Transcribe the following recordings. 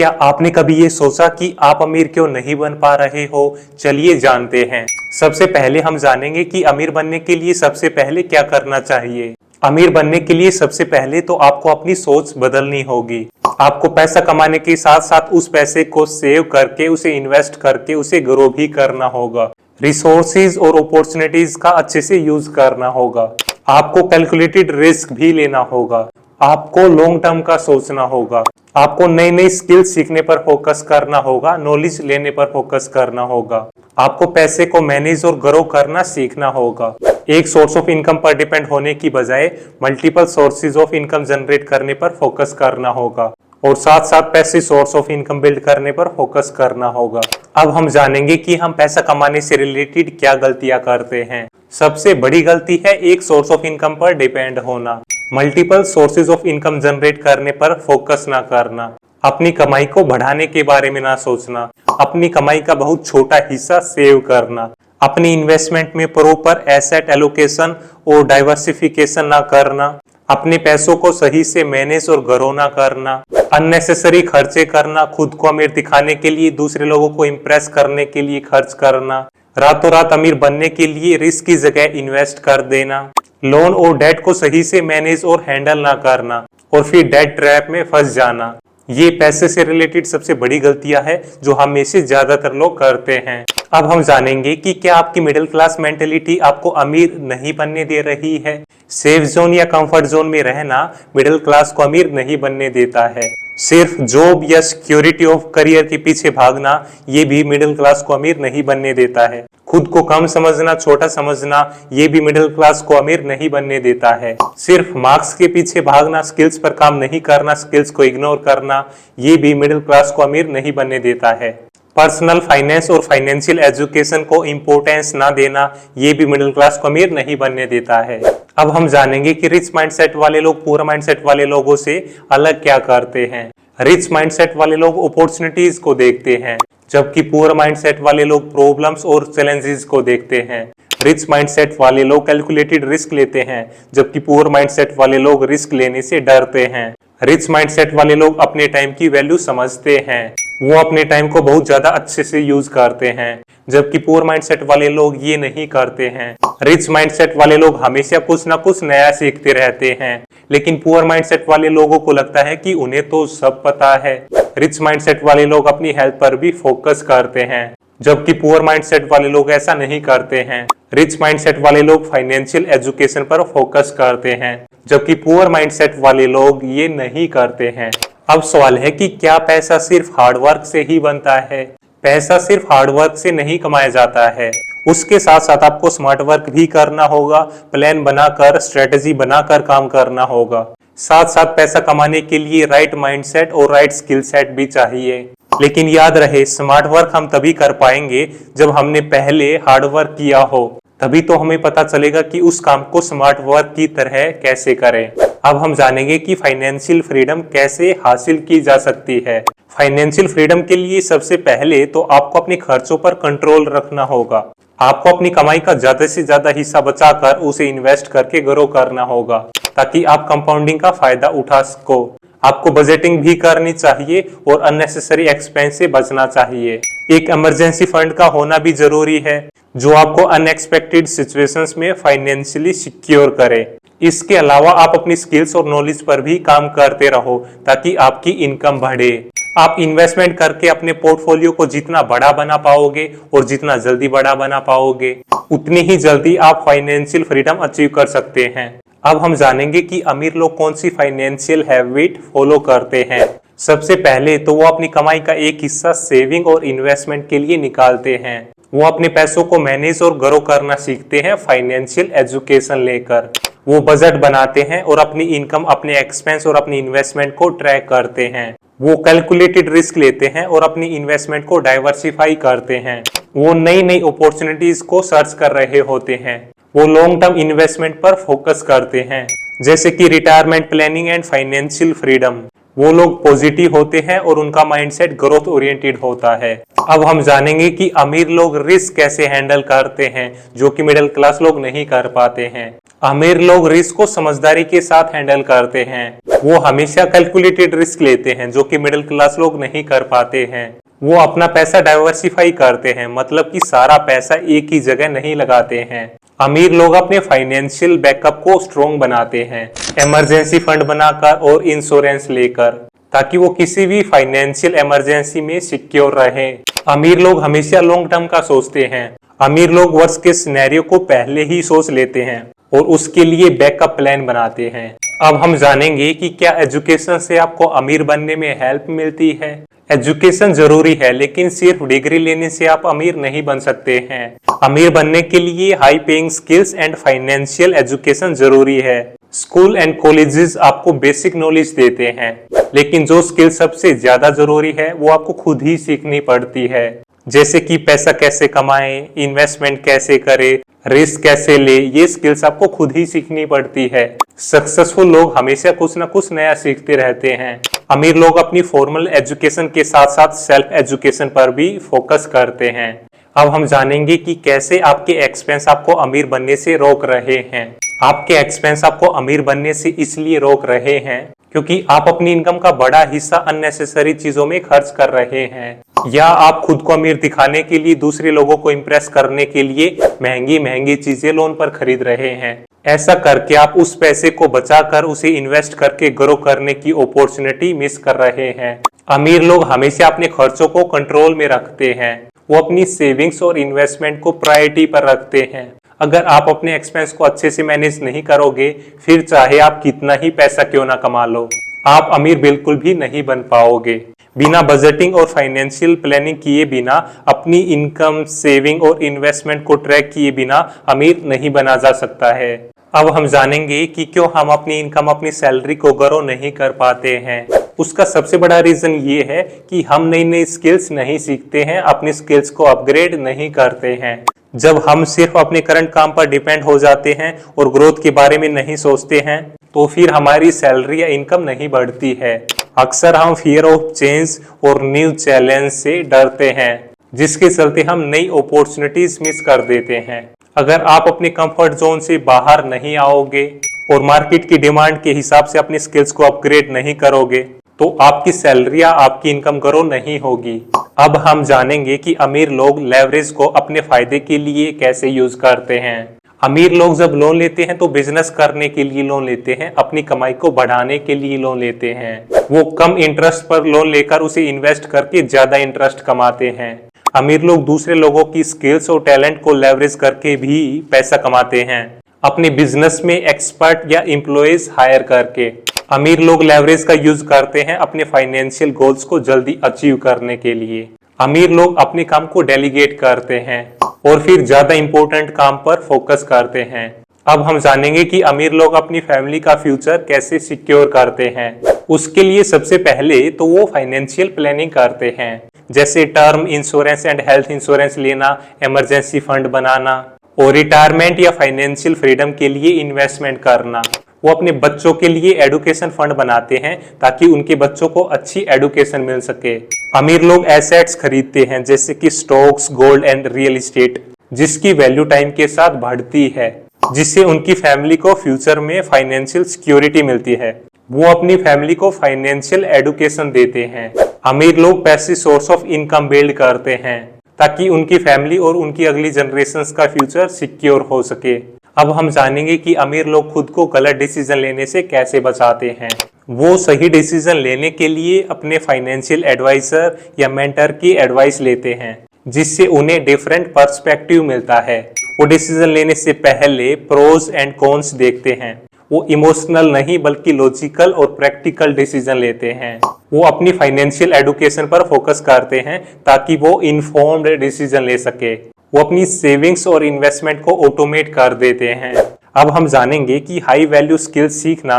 क्या आपने कभी ये सोचा कि आप अमीर क्यों नहीं बन पा रहे हो? चलिए जानते हैं। सबसे पहले हम जानेंगे कि अमीर बनने के लिए सबसे पहले क्या करना चाहिए। अमीर बनने के लिए सबसे पहले तो आपको अपनी सोच बदलनी होगी। आपको पैसा कमाने के साथ साथ उस पैसे को सेव करके, उसे इन्वेस्ट करके, उसे ग्रो भी करना होगा। रिसोर्सेज और अपॉर्चुनिटीज का अच्छे से यूज करना होगा। आपको कैलकुलेटेड रिस्क भी लेना होगा। आपको लॉन्ग टर्म का सोचना होगा। आपको नई नई स्किल सीखने पर फोकस करना होगा, नॉलेज लेने पर फोकस करना होगा। आपको पैसे को मैनेज और ग्रो करना सीखना होगा। एक सोर्स ऑफ इनकम पर डिपेंड होने की बजाय multiple sources of income generate करने पर फोकस करना होगा और साथ साथ passive source of income build करने पर फोकस करना होगा। अब हम जानेंगे कि हम पैसा कमाने से रिलेटेड क्या गलतियां करते हैं। सबसे बड़ी गलती है एक सोर्स ऑफ इनकम पर डिपेंड होना। Multiple sources of income generate करने पर फोकस ना करना। अपनी कमाई को बढ़ाने के बारे में ना सोचना। अपनी कमाई का बहुत छोटा हिस्सा सेव करना। अपनी इन्वेस्टमेंट में प्रॉपर एसेट एलोकेशन और डाइवर्सिफिकेशन ना करना। अपने पैसों को सही से मैनेज और ग्रो ना करना। अननेसेसरी खर्चे करना। खुद को अमीर दिखाने के लिए, दूसरे लोगों को इम्प्रेस करने के लिए खर्च करना। रातों रात अमीर बनने के लिए रिस्क की जगह इन्वेस्ट कर देना। लोन और डेट को सही से मैनेज और हैंडल ना करना और फिर डेट ट्रैप में फंस जाना। ये पैसे से रिलेटेड सबसे बड़ी गलतियां हैं जो हम में से ज्यादातर लोग करते हैं। अब हम जानेंगे कि क्या आपकी मिडिल क्लास मेंटेलिटी आपको अमीर नहीं बनने दे रही है। सेफ जोन या कंफर्ट जोन में रहना मिडिल क्लास को अमीर नहीं बनने देता है। सिर्फ जॉब या सिक्योरिटी ऑफ करियर के पीछे भागना ये भी मिडिल क्लास को अमीर नहीं बनने देता है। खुद को कम समझना, छोटा समझना ये भी मिडिल क्लास को अमीर नहीं बनने देता है। सिर्फ मार्क्स के पीछे भागना, स्किल्स पर काम नहीं करना, स्किल्स को इग्नोर करना ये भी मिडिल क्लास को अमीर नहीं बनने देता है। पर्सनल फाइनेंस और फाइनेंशियल एजुकेशन को इम्पोर्टेंस ना देना ये भी मिडिल क्लास को अमीर नहीं बनने देता है। अब हम जानेंगे कि रिच माइंडसेट वाले लोग पुअर माइंडसेट वाले लोगों से अलग क्या करते हैं। रिच माइंडसेट वाले लोग अपॉर्चुनिटीज को देखते हैं, जबकि पुअर माइंडसेट वाले लोग प्रॉब्लम्स और चैलेंजेस को देखते हैं। रिच माइंडसेट वाले लोग कैलकुलेटेड रिस्क लेते हैं, जबकि पुअर माइंडसेट वाले लोग रिस्क लेने से डरते हैं। रिच माइंडसेट वाले लोग अपने टाइम की वैल्यू समझते हैं, वो अपने टाइम को बहुत ज्यादा अच्छे से यूज करते हैं, जबकि पुअर माइंडसेट वाले लोग ये नहीं करते हैं। रिच माइंडसेट वाले लोग हमेशा कुछ ना कुछ नया सीखते रहते हैं, लेकिन पुअर माइंडसेट वाले लोगों को लगता है कि उन्हें तो सब पता है। रिच माइंडसेट वाले लोग अपनी हेल्थ पर भी फोकस करते हैं, जबकि पुअर माइंडसेट वाले लोग ऐसा नहीं करते हैं। रिच माइंडसेट वाले लोग फाइनेंशियल एजुकेशन पर फोकस करते हैं, जबकि पुअर माइंडसेट वाले लोग ये नहीं करते हैं। अब सवाल है कि क्या पैसा सिर्फ हार्डवर्क से ही बनता है? पैसा सिर्फ हार्डवर्क से नहीं कमाया जाता है, उसके साथ साथ आपको स्मार्ट वर्क भी करना होगा, प्लान बनाकर, स्ट्रेटेजी बनाकर काम करना होगा। साथ साथ पैसा कमाने के लिए राइट माइंडसेट और राइट स्किल सेट भी चाहिए। लेकिन याद रहे, स्मार्ट वर्क हम तभी कर पाएंगे जब हमने पहले हार्ड वर्क किया हो, तभी तो हमें पता चलेगा कि उस काम को स्मार्ट वर्क की तरह कैसे करें। अब हम जानेंगे कि फाइनेंशियल फ्रीडम कैसे हासिल की जा सकती है। फाइनेंशियल फ्रीडम के लिए सबसे पहले तो आपको अपने खर्चों पर कंट्रोल रखना होगा। आपको अपनी कमाई का ज्यादा से ज्यादा हिस्सा बचाकर उसे इन्वेस्ट करके ग्रो करना होगा, ताकि आप कंपाउंडिंग का फायदा उठा सको। आपको बजटिंग भी करनी चाहिए और अननेसेसरी एक्सपेंस से बचना चाहिए। एक इमरजेंसी फंड का होना भी जरूरी है, जो आपको अनएक्सपेक्टेड सिचुएशंस में फाइनेंशियली सिक्योर करे। इसके अलावा आप अपनी स्किल्स और नॉलेज पर भी काम करते रहो, ताकि आपकी इनकम बढ़े। आप इन्वेस्टमेंट करके अपने पोर्टफोलियो को जितना बड़ा बना पाओगे और जितना जल्दी बड़ा बना पाओगे, उतनी ही जल्दी आप फाइनेंशियल फ्रीडम अचीव कर सकते हैं। अब हम जानेंगे कि अमीर लोग कौन सी फाइनेंशियल हैबिट फॉलो करते हैं। सबसे पहले तो वो अपनी कमाई का एक हिस्सा सेविंग और इन्वेस्टमेंट के लिए निकालते हैं। वो अपने पैसों को मैनेज और ग्रो करना सीखते हैं फाइनेंशियल एजुकेशन लेकर। वो बजट बनाते हैं और अपनी इनकम, अपने एक्सपेंस और अपनी इन्वेस्टमेंट को ट्रैक करते हैं। वो कैलकुलेटेड रिस्क लेते हैं और अपनी इन्वेस्टमेंट को डाइवर्सिफाई करते हैं। वो नई नई अपॉर्चुनिटीज को सर्च कर रहे होते हैं। वो लॉन्ग टर्म इन्वेस्टमेंट पर फोकस करते हैं, जैसे कि retirement planning and financial freedom. वो लोग पॉजिटिव होते हैं और उनका माइंडसेट ग्रोथ ओरिएंटेड होता है। अब हम जानेंगे कि अमीर लोग रिस्क कैसे हैंडल करते हैं, जो कि मिडिल क्लास लोग नहीं कर पाते हैं। अमीर लोग रिस्क को समझदारी के साथ हैंडल करते हैं। वो हमेशा कैलकुलेटेड रिस्क लेते हैं, जो कि मिडिल क्लास लोग नहीं कर पाते हैं। वो अपना पैसा डाइवर्सिफाई करते हैं, मतलब कि सारा पैसा एक ही जगह नहीं लगाते हैं। अमीर लोग अपने फाइनेंशियल बैकअप को स्ट्रॉन्ग बनाते हैं, इमरजेंसी फंड बनाकर और इंश्योरेंस लेकर, ताकि वो किसी भी फाइनेंशियल इमरजेंसी में सिक्योर रहे। अमीर लोग हमेशा लॉन्ग टर्म का सोचते हैं। अमीर लोग वर्स्ट के सिनेरियो को पहले ही सोच लेते हैं और उसके लिए बैकअप प्लान बनाते हैं। अब हम जानेंगे कि क्या एजुकेशन से आपको अमीर बनने में हेल्प मिलती है। एजुकेशन जरूरी है, लेकिन सिर्फ डिग्री लेने से आप अमीर नहीं बन सकते हैं। अमीर बनने के लिए high paying skills and financial education जरूरी है। स्कूल एंड कॉलेजेस आपको बेसिक नॉलेज देते हैं, लेकिन जो स्किल सबसे ज्यादा जरूरी है वो आपको खुद ही सीखनी पड़ती है। जैसे कि पैसा कैसे कमाएं, इन्वेस्टमेंट कैसे करें, रिस्क कैसे ले, ये स्किल्स आपको खुद ही सीखनी पड़ती है। सक्सेसफुल लोग हमेशा कुछ ना कुछ नया सीखते रहते हैं। अमीर लोग अपनी फॉर्मल एजुकेशन के साथ साथ सेल्फ एजुकेशन पर भी फोकस करते हैं। अब हम जानेंगे कि कैसे आपके एक्सपेंस आपको अमीर बनने से रोक रहे हैं। आपके एक्सपेंस आपको अमीर बनने से इसलिए रोक रहे हैं क्योंकि आप अपनी इनकम का बड़ा हिस्सा अननेसेसरी चीजों में खर्च कर रहे हैं, या आप खुद को अमीर दिखाने के लिए दूसरे लोगों को इम्प्रेस करने के लिए महंगी महंगी चीजें लोन पर खरीद रहे हैं। ऐसा करके आप उस पैसे को बचाकर उसे इन्वेस्ट करके ग्रो करने की अपॉर्चुनिटी मिस कर रहे हैं। अमीर लोग हमेशा अपने खर्चों को कंट्रोल में रखते हैं। वो अपनी सेविंग्स और इन्वेस्टमेंट को प्रायोरिटी पर रखते हैं। अगर आप अपने एक्सपेंस को अच्छे से मैनेज नहीं करोगे, फिर चाहे आप कितना ही पैसा क्यों ना कमा लो, आप अमीर बिल्कुल भी नहीं बन पाओगे। बिना बजटिंग और फाइनेंशियल प्लानिंग किए बिना, अपनी इनकम, सेविंग और इन्वेस्टमेंट को ट्रैक किए बिना अमीर नहीं बना जा सकता है। अब हम जानेंगे कि क्यों हम अपनी इनकम, अपनी सैलरी को ग्रो नहीं कर पाते हैं। उसका सबसे बड़ा रीजन ये है कि हम नई नई स्किल्स नहीं सीखते हैं, अपनी स्किल्स को अपग्रेड नहीं करते हैं। जब हम सिर्फ अपने करंट काम पर डिपेंड हो जाते हैं और ग्रोथ के बारे में नहीं सोचते हैं, तो फिर हमारी सैलरी या इनकम नहीं बढ़ती है। अक्सर हम फियर ऑफ चेंज और न्यू चैलेंज से डरते हैं, जिसके चलते हम नई अपॉर्चुनिटीज मिस कर देते हैं। अगर आप अपने कंफर्ट जोन से बाहर नहीं आओगे और मार्केट की डिमांड के हिसाब से अपनी स्किल्स को अपग्रेड नहीं करोगे, तो आपकी सैलरी या आपकी इनकम ग्रो नहीं होगी। अब हम जानेंगे कि अमीर लोग लेवरेज को अपने फायदे के लिए कैसे यूज करते हैं। अमीर लोग जब लोन लेते हैं तो बिजनेस करने के लिए लोन लेते हैं, अपनी कमाई को बढ़ाने के लिए लोन लेते हैं। वो कम इंटरेस्ट पर लोन लेकर उसे इन्वेस्ट करके ज्यादा इंटरेस्ट कमाते हैं। अमीर लोग दूसरे लोगों की स्किल्स और टैलेंट को लेवरेज करके भी पैसा कमाते हैं, अपने बिजनेस में एक्सपर्ट या एम्प्लॉयज हायर करके। अमीर लोग लेवरेज का यूज करते हैं अपने फाइनेंशियल गोल्स को जल्दी अचीव करने के लिए। अमीर लोग अपने काम को डेलीगेट करते हैं और फिर ज्यादा इंपॉर्टेंट काम पर फोकस करते हैं। अब हम जानेंगे कि अमीर लोग अपनी फैमिली का फ्यूचर कैसे सिक्योर करते हैं। उसके लिए सबसे पहले तो वो फाइनेंशियल प्लानिंग करते हैं, जैसे term insurance and health insurance लेना, इमरजेंसी फंड बनाना और रिटायरमेंट या फाइनेंशियल फ्रीडम के लिए इन्वेस्टमेंट करना। वो अपने बच्चों के लिए एडुकेशन फंड बनाते हैं ताकि उनके बच्चों को अच्छी एडुकेशन मिल सके। अमीर लोग एसेट्स खरीदते हैं, जैसे कि stocks, gold and real estate, जिसकी वैल्यू टाइम के साथ बढ़ती है, जिससे उनकी फैमिली को फ्यूचर में फाइनेंशियल सिक्योरिटी मिलती है। वो अपनी फैमिली को फाइनेंशियल एडुकेशन देते हैं। अमीर लोग passive source of income build करते हैं ताकि उनकी फैमिली और उनकी अगली जनरेशंस का फ्यूचर सिक्योर हो सके। अब हम जानेंगे कि अमीर लोग खुद को गलत डिसीजन लेने से कैसे बचाते हैं। वो सही डिसीजन लेने के लिए अपने फाइनेंशियल एडवाइजर या मेंटर की एडवाइस लेते हैं, जिससे उन्हें डिफरेंट पर्सपेक्टिव मिलता है। वो डिसीजन लेने से पहले प्रोज एंड कॉन्स देखते हैं। वो इमोशनल नहीं बल्कि लॉजिकल और प्रैक्टिकल डिसीजन लेते हैं। वो अपनी फाइनेंशियल एडुकेशन पर फोकस करते हैं ताकि वो इन्फॉर्म्ड डिसीजन ले सके। वो अपनी सेविंग्स और इन्वेस्टमेंट को ऑटोमेट कर देते हैं। अब हम जानेंगे कि हाई वैल्यू स्किल्स सीखना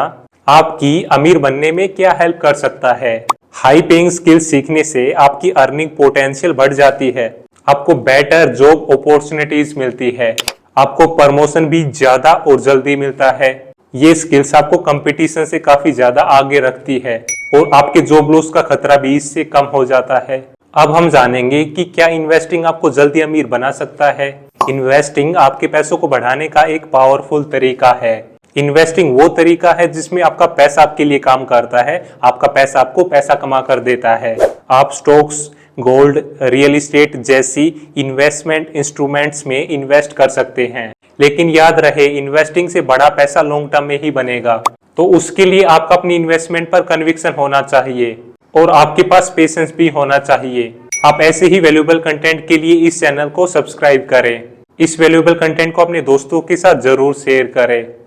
आपकी अमीर बनने में क्या हेल्प कर सकता है। हाई पेइंग स्किल्स सीखने से आपकी अर्निंग पोटेंशियल बढ़ जाती है, आपको बेटर जॉब अपॉर्चुनिटीज मिलती है, आपको प्रमोशन भी ज्यादा और जल्दी मिलता है। ये स्किल्स आपको कंपटीशन से काफी ज्यादा आगे रखती है। और आपके जॉब लॉस का खतरा भी इससे कम हो जाता है। अब हम जानेंगे कि क्या इन्वेस्टिंग आपको जल्दी अमीर बना सकता है। इन्वेस्टिंग आपके पैसों को बढ़ाने का एक पावरफुल तरीका है। इन्वेस्टिंग वो तरीका है जिसमें आपका पैसा आपके लिए काम करता है, आपका पैसा आपको पैसा कमा कर देता है। आप स्टॉक्स, गोल्ड, रियल एस्टेट जैसी इन्वेस्टमेंट इंस्ट्रूमेंट्स में इन्वेस्ट कर सकते हैं, लेकिन याद रहे इन्वेस्टिंग से बड़ा पैसा लॉन्ग टर्म में ही बनेगा। तो उसके लिए आपका अपनी इन्वेस्टमेंट पर कन्विक्शन होना चाहिए और आपके पास पेशेंस भी होना चाहिए। आप ऐसे ही वैल्यूएबल कंटेंट के लिए इस चैनल को सब्सक्राइब करें। इस वैल्यूएबल कंटेंट को अपने दोस्तों के साथ जरूर शेयर करें।